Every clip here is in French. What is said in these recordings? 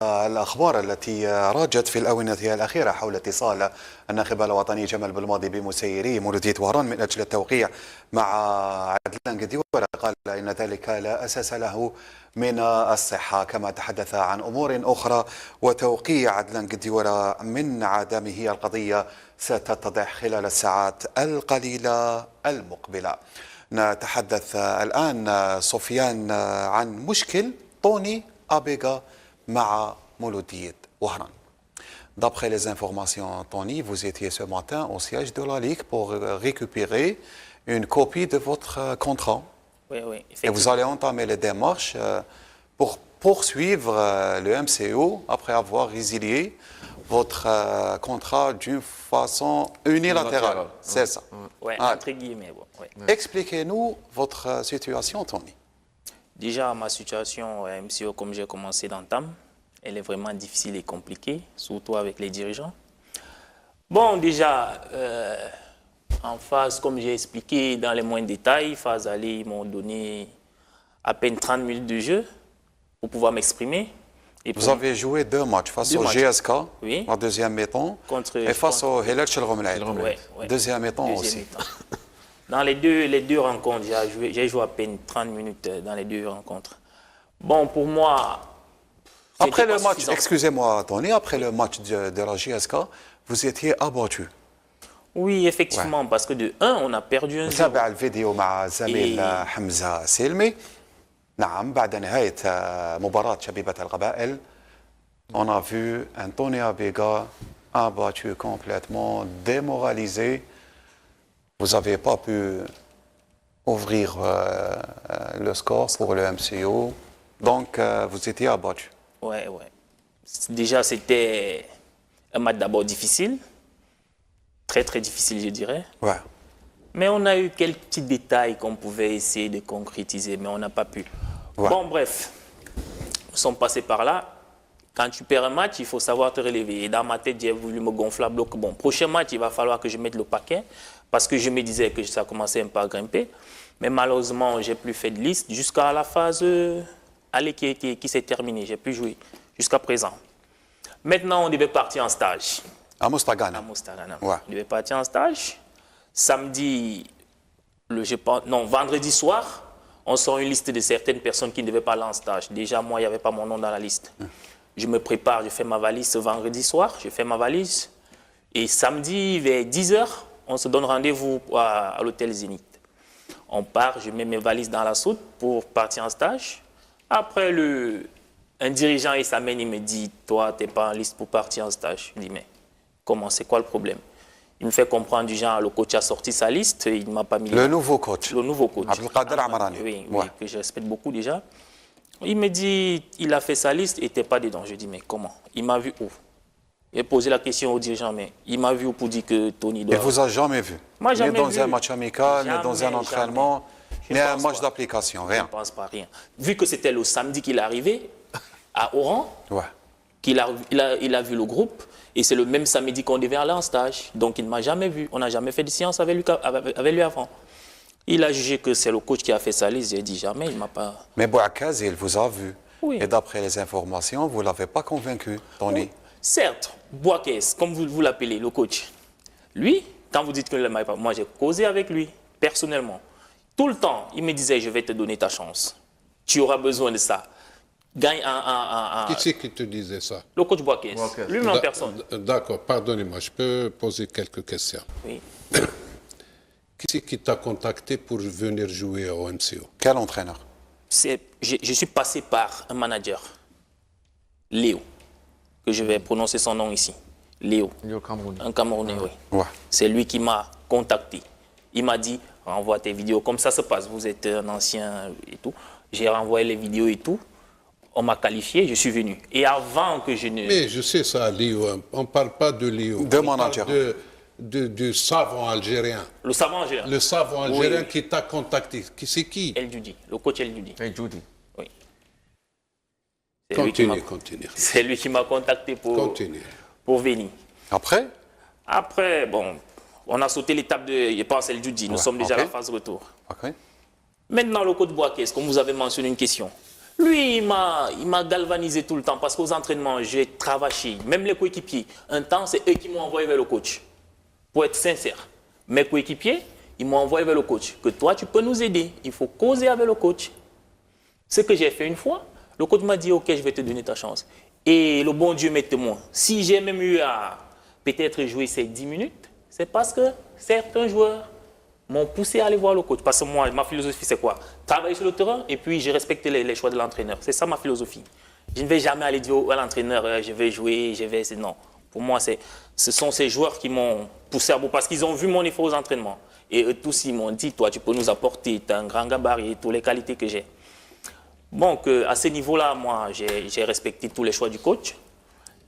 الأخبار التي راجت في الآونة الأخيرة حول اتصال الناخب الوطني جمال بالماضي بمسيري مولودية وهران من أجل التوقيع مع عدلان قديورة، قال إن ذلك لا أساس له من الصحة، كما تحدث عن أمور أخرى. وتوقيع عدلان قديورة من عدمه القضية ستتضح خلال الساعات القليلة المقبلة. نتحدث الآن سفيان عن مشكل توني أبيغا مع مولودية وهران. D'après les informations, Tony, vous étiez ce matin au siège de la Ligue pour récupérer une copie de votre contrat. Oui, oui, et vous allez entamer les démarches pour poursuivre le MCO après avoir résilié votre contrat d'une façon unilatérale. C'est ça. Oui, entre guillemets. Bon, oui. Expliquez-nous votre situation, Tony. Déjà, ma situation MCO, comme j'ai commencé d'entame, elle est vraiment difficile et compliquée, surtout avec les dirigeants. Bon, déjà, en phase, comme j'ai expliqué dans les moindres détails, phase aller, ils m'ont donné à peine 30 minutes de jeu pour pouvoir m'exprimer. Vous avez joué 2 matchs, face au GSK, oui, en deuxième mi-temps, et face au Hilal Chelromlaï, deuxième mi-temps aussi. Dans les deux rencontres, j'ai joué à peine 30 minutes dans les 2 rencontres. Bon, pour moi... Après le match, excusez-moi Tony, après le match de la GSK, vous étiez abattu. Oui, effectivement, parce que de 1, on a perdu 1-0. تابع الفيديو مع زميل حمزة سلمي. نعم، بعد نهاية مباراة شبيبة القبائل، on a vu un Tony Abega abattu complètement, démoralisé. Vous n'avez pas pu ouvrir le score pour le MCO, donc vous étiez abattu. Oui, oui. Déjà, c'était un match d'abord difficile, très très difficile, je dirais. Ouais. Mais on a eu quelques petits détails qu'on pouvait essayer de concrétiser, mais on n'a pas pu. Ouais. Bon, bref, nous sommes passés par là. Quand tu perds un match, il faut savoir te relever. Et dans ma tête, j'ai voulu me gonfler à bloc. Bon, prochain match, il va falloir que je mette le paquet, parce que je me disais que ça commençait un peu à grimper. Mais malheureusement, je n'ai plus fait de liste jusqu'à la phase aller qui s'est terminée. J'ai pu jouer jusqu'à présent. Maintenant, on devait partir en stage. À Mostagana. À Mostagana. Ouais. On devait partir en stage. Samedi, vendredi soir, on sort une liste de certaines personnes qui ne devaient pas aller en stage. Déjà, moi, il n'y avait pas mon nom dans la liste. Je me prépare, je fais ma valise ce vendredi soir, je fais ma valise. Et samedi, vers 10h, on se donne rendez-vous à l'hôtel Zénith. On part, je mets mes valises dans la soute pour partir en stage. Après, un dirigeant, il s'amène, il me dit, toi, tu n'es pas en liste pour partir en stage. Je dis, mais comment, c'est quoi le problème? Il me fait comprendre du genre, le coach a sorti sa liste, il ne m'a pas mis... Le nouveau coach. Le nouveau coach. Abdelkader Amarani. Oui, oui, que je respecte beaucoup déjà. Il me dit, il a fait sa liste et n'était pas dedans. Je dis, mais comment? Il m'a vu où? Il a posé la question au dirigeant, mais il m'a vu pour dire que Tony doit... Il ne vous a jamais vu? Moi, jamais vu. Ni dans un match amical, ni dans un entraînement, ni un match d'application, rien. Je ne pense pas, rien. Vu que c'était le samedi qu'il est arrivé à Oran, ouais, qu'il il a vu le groupe, et c'est le même samedi qu'on devait aller en stage. Donc il ne m'a jamais vu. On n'a jamais fait de séance avec lui avant. Il a jugé que c'est le coach qui a fait sa liste. J'ai dit jamais, il ne m'a pas... Mais Bouakaz, il vous a vu. Oui. Et d'après les informations, vous ne l'avez pas convaincu, Tony. Oui. Certes, Bouakaz, comme vous l'appelez, le coach, lui, quand vous dites que ne m'a pas... Moi, j'ai causé avec lui, personnellement. Tout le temps, il me disait, je vais te donner ta chance. Tu auras besoin de ça. Gagne Qui c'est qui te disait ça? Le coach Bouakaz, lui-même en personne. D'accord, pardonnez-moi, je peux poser quelques questions. Oui. Qui c'est qui t'a contacté pour venir jouer au MCO? Quel entraîneur? Je suis passé par un manager, Léo, que je vais prononcer son nom ici. Léo. Léo Camerounais. Un Camerounais, oui. Ouais. C'est lui qui m'a contacté. Il m'a dit, renvoie tes vidéos. Comme ça se passe, vous êtes un ancien et tout. J'ai renvoyé les vidéos et tout. On m'a qualifié, je suis venu. Et avant que je ne... Mais je sais ça, Léo. On ne parle pas de Léo. De manager. Du savant algérien. Le savant algérien. Le savant algérien, oui, oui. Qui t'a contacté. C'est qui? El Djoudi, le coach El Djoudi. El Djoudi. Oui. Continue. C'est lui qui m'a contacté pour venir. Après, bon, on a sauté l'étape de, je pense, El Djoudi. Nous sommes déjà à la phase retour. Okay. Maintenant, le coach Bouakaz, comme vous avez mentionné une question. Lui, il m'a galvanisé tout le temps parce qu'aux entraînements, j'ai travaillé. Même les coéquipiers, un temps, c'est eux qui m'ont envoyé vers le coach. Pour être sincère, mes coéquipiers, ils m'ont envoyé vers le coach. Que toi, tu peux nous aider. Il faut causer avec le coach. Ce que j'ai fait une fois, le coach m'a dit, OK, je vais te donner ta chance. Et le bon Dieu m'est témoin. Si j'ai même eu à peut-être jouer ces 10 minutes, c'est parce que certains joueurs m'ont poussé à aller voir le coach. Parce que moi, ma philosophie, c'est quoi? Travailler sur le terrain et puis j'ai respecté les choix de l'entraîneur. C'est ça ma philosophie. Je ne vais jamais aller dire à l'entraîneur, je vais jouer, je vais... Non. Pour moi, ce sont ces joueurs qui m'ont poussé à bout parce qu'ils ont vu mon effort aux entraînements. Et eux tous, ils m'ont dit, toi, tu peux nous apporter, tu as un grand gabarit, toutes les qualités que j'ai. Donc, à ce niveau-là, moi, j'ai respecté tous les choix du coach.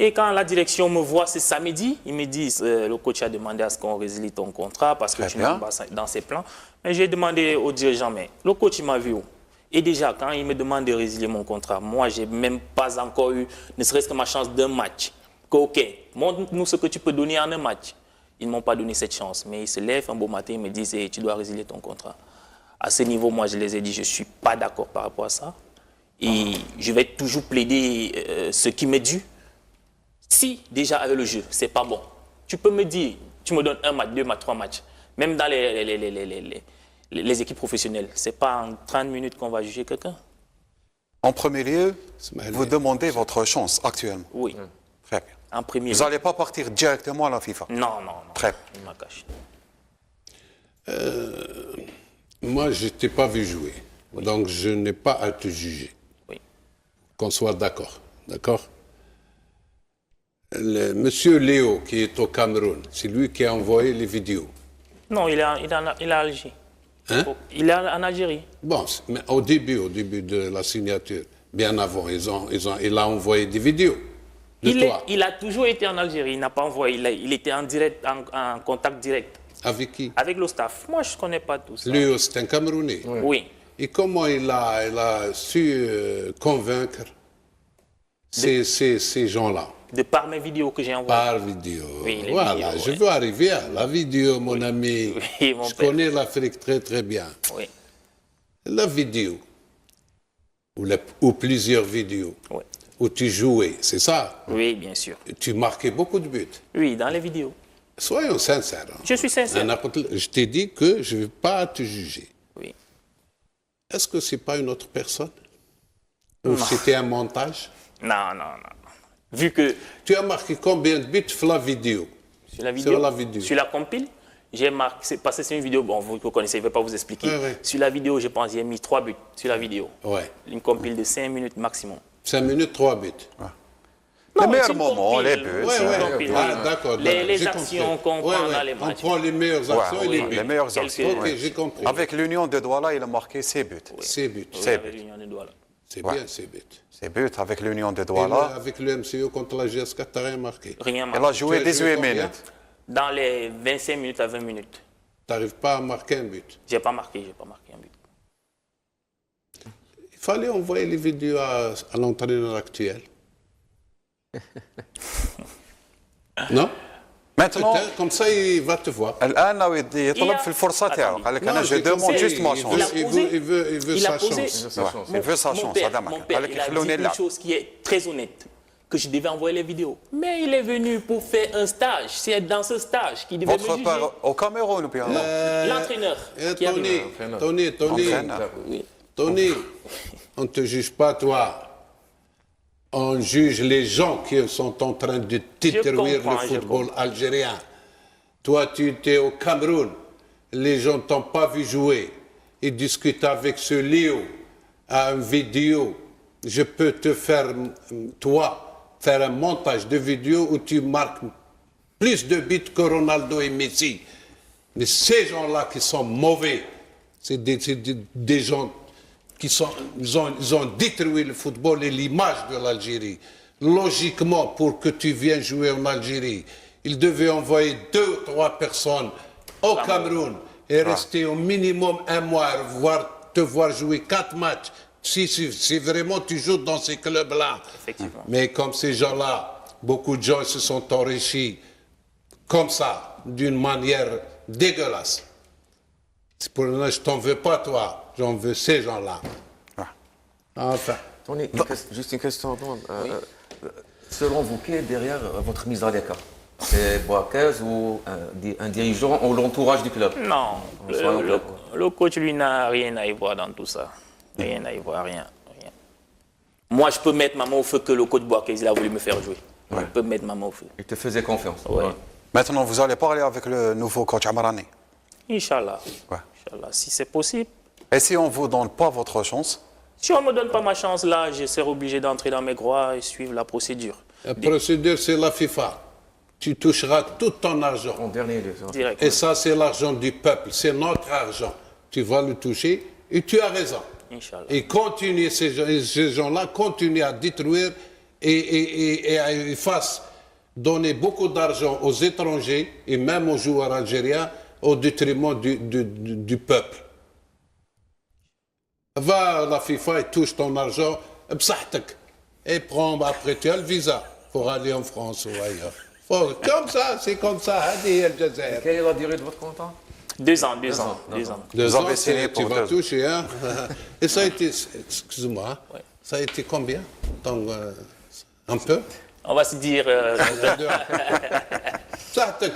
Et quand la direction me voit ce samedi, ils me disent, le coach a demandé à ce qu'on résilie ton contrat parce que tu n'es pas dans ses plans. Mais j'ai demandé au dirigeant, mais le coach, il m'a vu où? Et déjà, quand il me demande de résilier mon contrat, moi, je n'ai même pas encore eu, ne serait-ce que ma chance d'un match. OK, montre-nous ce que tu peux donner en un match. Ils ne m'ont pas donné cette chance. Mais ils se lèvent un beau matin, ils me disent, hey, tu dois résilier ton contrat. À ce niveau, moi, je les ai dit, je ne suis pas d'accord par rapport à ça. Et je vais toujours plaider ce qui m'est dû. Si, déjà, avec le jeu, ce n'est pas bon. Tu peux me dire, tu me donnes un match, 2 matchs, 3 matchs. Même dans les équipes professionnelles, ce n'est pas en 30 minutes qu'on va juger quelqu'un. En premier lieu, vous demandez votre chance actuellement. Oui. Très bien. En premier Vous n'allez pas partir directement à la FIFA? Non, non, non. Très bien. Il m'a caché. Moi, je ne t'ai pas vu jouer. Oui. Donc, je n'ai pas à te juger. Oui. Qu'on soit d'accord. D'accord? Monsieur Léo, qui est au Cameroun, c'est lui qui a envoyé les vidéos. Non, il est en Algérie. Hein? Il est en Algérie. Bon, mais au début de la signature, bien avant, il a envoyé des vidéos de toi. Il a toujours été en Algérie. Il n'a pas envoyé. Il était en direct, en contact direct. Avec qui? Avec le staff. Moi, je ne connais pas tout ça. Léo, c'est un Camerounais. Oui. Et comment il a su convaincre ces gens-là? De par mes vidéos que j'ai envoyées. Par vidéo. Oui, voilà, vidéos, je veux arriver à la vidéo, mon ami. Oui, mon je père. connais l'Afrique très très bien. Oui. La vidéo, ou plusieurs vidéos, Oui. où tu jouais, c'est ça? Oui, bien sûr. Tu marquais beaucoup de buts. Oui, dans les vidéos. Soyons sincères. Hein. Je suis sincère. Je t'ai dit que je ne vais pas te juger. Oui. Est-ce que ce n'est pas une autre personne? Ou c'était un montage? Non, non, non. Vu que Tu as marqué combien de buts sur la vidéo? sur la vidéo, Sur la vidéo. sur la compile, j'ai marqué, parce que c'est une vidéo, bon, vous connaissez, je ne vais pas vous expliquer. Oui, oui. Sur la vidéo, je pense, j'ai mis 3 buts sur la vidéo. Ouais. Une compile de 5 minutes maximum. 5 minutes, 3 buts. Les Non, meilleurs c'est une moments, compile. les buts. Ouais, C'est une ouais. compile, Ah, oui. d'accord. Les j'ai actions compris. qu'on prend dans les On matchs. prend les meilleures actions et les buts. les meilleures Quelques- actions. Ok, ouais. j'ai compris. Avec l'Union de Douala, il a marqué ses buts. Ces buts. Oui, C'est avec but. l'Union de Douala. C'est Ouais. bien, ces buts. Ses buts avec l'Union de Et là, Douala. avec le MCO contre la GSK, tu n'as rien marqué. Rien Il a marqué. joué Tu as joué 18 combien? minutes. Dans les 25 minutes à 20 minutes, Tu n'arrives pas à marquer un but. j'ai pas marqué un but. Il fallait envoyer les vidéos à l'entraîneur actuel. Non? Maintenant, Peut-être, comme ça, il va te voir. الآن يطلب في الفرصة تاعو. قال لك أنا je j'ai demande compris. juste ma Il chance. veut- il veut Il sa a posé. chance. Il veut sa chance. هذا ما Mon كان. père, قال لك il a dit يخلوني une نلعب. chose qui est très honnête, que je devais envoyer les vidéos. Mais il est venu pour faire un stage. C'est dans ce stage qu'il devait me Votre juger. part au Cameroun ou bien non? L'entraîneur Eh, qui a venu. Tony, Entraîneur. Oui. Tony, on ne te juge pas toi. On juge les gens qui sont en train de détruire comprends, le je football algérien. Toi, tu étais au Cameroun. Les gens ne t'ont pas vu jouer. Ils discutent avec ce Léo à une vidéo. Je peux te faire, toi, faire un montage de vidéo où tu marques plus de buts que Ronaldo et Messi. Mais ces gens-là qui sont mauvais, c'est des gens qui sont, ils ont détruit le football et l'image de l'Algérie. Logiquement, pour que tu viennes jouer en Algérie, ils devaient envoyer 2 ou 3 personnes au Cameroun et rester au minimum un mois, te voir jouer 4 matchs. Si vraiment tu joues dans ces clubs-là. Effectivement. Mais comme ces gens-là, beaucoup de gens se sont enrichis comme ça, d'une manière dégueulasse. C'est pour ça que je t'en veux pas, toi. J'en veux ces gens-là. Ah. Enfin. Tony, juste une question. Selon vous, qui est derrière votre mise à l'écart? C'est Boakez ou un dirigeant ou l'entourage du club? Non, Soyons clairs. le coach, lui, n'a rien à y voir dans tout ça. Rien à y voir, rien. Moi, je peux mettre ma main au feu que le coach Boakez, il a voulu me faire jouer. Je peux mettre ma main au feu. Il te faisait confiance. Ouais. Maintenant, vous allez parler avec le nouveau coach Amrani. Inch'Allah. Ouais. Inch'Allah, si c'est possible. Et si on ne vous donne pas votre chance? Si on ne me donne pas ma chance, là, je serai obligé d'entrer dans mes droits et suivre la procédure. La procédure, c'est la FIFA. Tu toucheras tout ton argent. En dernier lieu. Direct. Et ça, c'est l'argent du peuple. C'est notre argent. Tu vas le toucher et tu as raison. Inch'Allah. Et continuer, ces gens-là continuent à détruire et à donner beaucoup d'argent aux étrangers et même aux joueurs algériens au détriment du peuple. Va à la FIFA et touche ton argent, bsahtek, et prends après tu as le visa pour aller en France ou ailleurs. Comme ça, c'est comme ça. Hadi El Jazair. Quelle est la durée de votre contrat? 2 ans, 2 ans, 2 ans. 2 Vous ans, avez signé tu pour vas 2 ans. toucher, hein. Et ça a été, excuse-moi, hein, Ouais. ça a été combien? Donc, un peu? On va se dire... Bsahtek,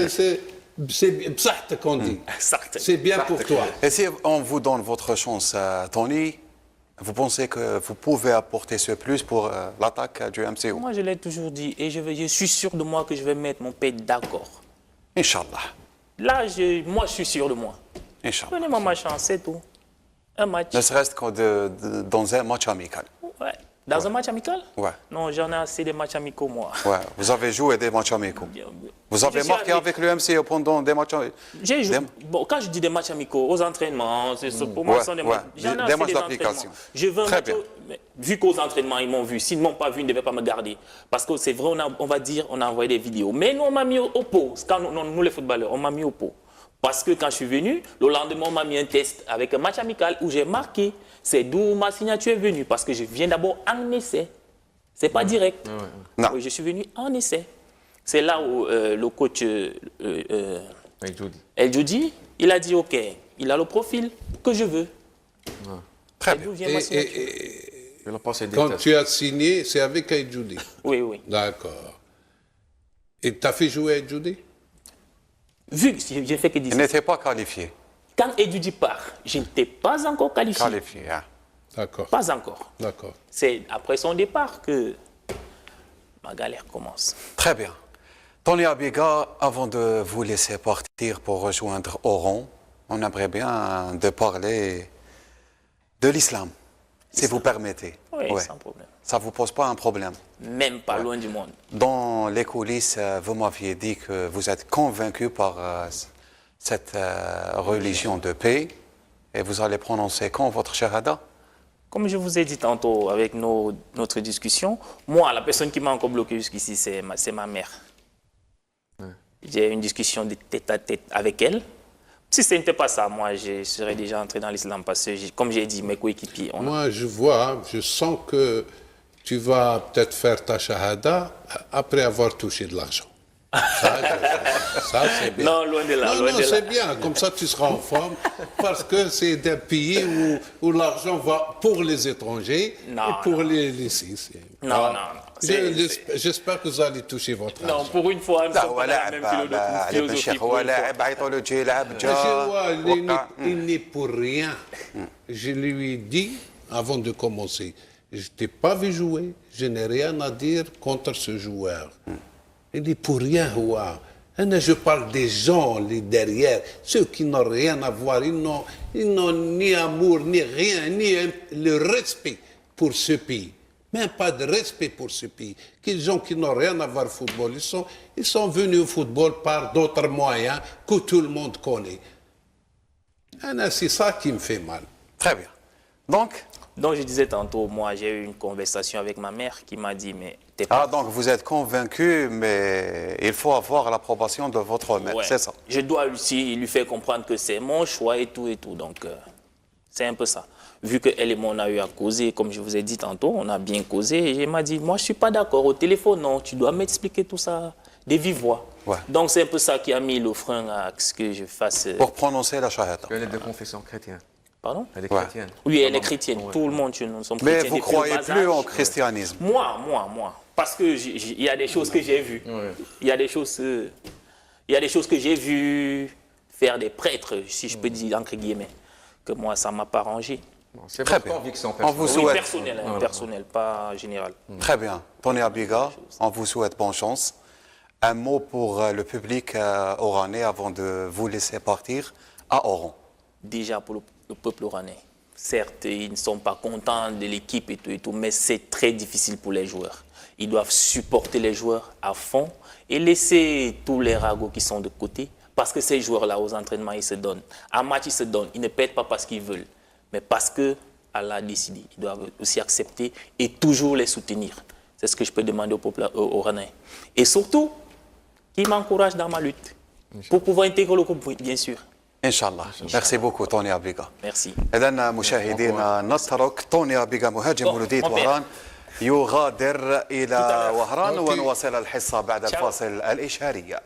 c'est bsahtek qu'on dit. certes. C'est bien pour toi. Et si on vous donne votre chance, Tony, vous pensez que vous pouvez apporter ce plus pour l'attaque du MCO? Moi, je l'ai toujours dit et je suis sûr de moi que je vais mettre mon pays d'accord. Inch'Allah. Là, moi, je suis sûr de moi. Inch'Allah. Donnez-moi ma chance, c'est tout. Un match. Ne serait-ce que dans un match amical. Ouais. Dans un match amical? Ouais. Non, j'en ai assez des matchs amicaux, moi. Ouais. Vous avez joué des matchs amicaux. Vous avez Je suis marqué avec le MCO pendant des matchs amicaux. J'ai joué. Bon, quand je dis des matchs amicaux, aux entraînements, pour moi, Ouais, ce sont des ouais. matchs. J'en ai Des assez matchs des d'application. entraînements. Je veux un Très match bien. mais vu qu'aux entraînements, ils m'ont vu. S'ils ne m'ont pas vu, ils ne devaient pas me garder. Parce que c'est vrai, on va dire, on a envoyé des vidéos. Mais nous, on m'a mis au pot. Quand nous, les footballeurs, on m'a mis au pot. Parce que quand je suis venu, le lendemain, on m'a mis un test avec un match amical où j'ai marqué. C'est d'où ma signature est venue. Parce que je viens d'abord en essai. Ce n'est pas direct. Non. Oui, je suis venu en essai. C'est là où le coach El Joudi, il a dit OK, il a le profil que je veux. Très Et bien. d'où vient ma signature? Je vais passer des Quand tests. tu as signé, c'est avec Aïdjoudi. Oui, oui. D'accord. Et tu as fait jouer Aïdjoudi? Vu que j'ai fait que 10 Il n'était pas qualifié. Quand Edudi part, je n'étais pas encore qualifié. Qualifié, hein. D'accord. Pas encore. D'accord. C'est après son départ que ma galère commence. Très bien. Tony Abiga, avant de vous laisser partir pour rejoindre Oran, on aimerait bien de parler de l'islam, si vous permettez. Oui, Ouais. sans problème. Ça ne vous pose pas un problème? Même pas loin du monde. Dans les coulisses, vous m'aviez dit que vous êtes convaincu par cette religion de paix et vous allez prononcer quand votre shahada? Comme je vous ai dit tantôt avec notre discussion, moi, la personne qui m'a encore bloqué jusqu'ici, c'est ma mère. J'ai eu une discussion de tête à tête avec elle. Si ce n'était pas ça, moi, je serais déjà entré dans l'islam parce que, comme j'ai dit, mes coéquipiers... Moi, je vois, je sens que tu vas peut-être faire ta shahada après avoir touché de l'argent. Ça, c'est bien. Non, loin de là. Non, loin non, de là. c'est bien. Comme ça, tu seras en forme. Parce que c'est des pays où l'argent va pour les étrangers Non, et pour les Siciliens. Non. J'espère que vous allez toucher votre argent. Non, pour une fois, nous ne لا sommes هو pas dans la لاعب même philosophie. الشيخ هو pour une fois. لاعب عيطوا له جي يلعب Monsieur جا Roy, وقع. il n'est pour rien. Je lui ai dit, avant de commencer, je ne t'ai pas vu jouer, je n'ai rien à dire contre ce joueur. Il n'est pour rien, Roy. Je parle des gens les derrière, ceux qui n'ont rien à voir, ils n'ont ni amour, ni rien, ni le respect pour ce pays. Même pas de respect pour ce pays. Les gens qui n'ont rien à voir au football, ils sont venus au football par d'autres moyens que tout le monde connaît. C'est ça qui me fait mal. Très bien. Donc, Donc, je disais tantôt, moi, j'ai eu une conversation avec ma mère qui m'a dit, mais t'es pas... donc vous êtes convaincu, mais il faut avoir l'approbation de votre mère, Ouais. c'est ça? Je dois aussi lui faire comprendre que c'est mon choix et tout. Donc, c'est un peu ça. Vu qu'elle et moi, on a eu à causer, comme je vous ai dit tantôt, on a bien causé. Et elle m'a dit, moi, je ne suis pas d'accord au téléphone, non, tu dois m'expliquer tout ça de vive voix. Ouais. Donc, c'est un peu ça qui a mis le frein à ce que je fasse. Pour prononcer la shahada. Tu es de confession chrétienne. Pardon? Elle est Ouais. chrétienne. Oui, elle est chrétienne. Tout le monde, nous sommes Mais chrétiens. vous ne depuis le croyez bas plus âge. en christianisme? Moi. Parce que il y a des choses que j'ai vues. Ouais. Il y a des choses que j'ai vues faire des prêtres, si je peux dire entre guillemets, que moi, ça ne m'a pas arrangé. Bon, c'est Très votre bien. conviction On vous personnelle. Oui, souhaite. personnel, hein, Voilà. personnel, pas général. Très bien. Tony Abiga, on vous souhaite bonne chance. Un mot pour le public oranais avant de vous laisser partir à Oran. Déjà pour le peuple oranais. Certes, ils ne sont pas contents de l'équipe et tout, mais c'est très difficile pour les joueurs. Ils doivent supporter les joueurs à fond et laisser tous les ragots qui sont de côté, parce que ces joueurs-là, aux entraînements, ils se donnent. En match, ils se donnent. Ils ne perdent pas parce qu'ils veulent, mais parce que Allah a décidé. Ils doivent aussi accepter et toujours les soutenir. C'est ce que je peux demander au peuple oranais. Et surtout, qu'ils m'encouragent dans ma lutte pour pouvoir intégrer le groupe, oui, bien sûr. Inshallah. Merci beaucoup Tony Abiga. Merci. إذا مشاهدينا نترك توني أبيغا مهاجم مولودية وهران يغادر إلى وهران ونواصل الحصة بعد الفاصل الإشهاري.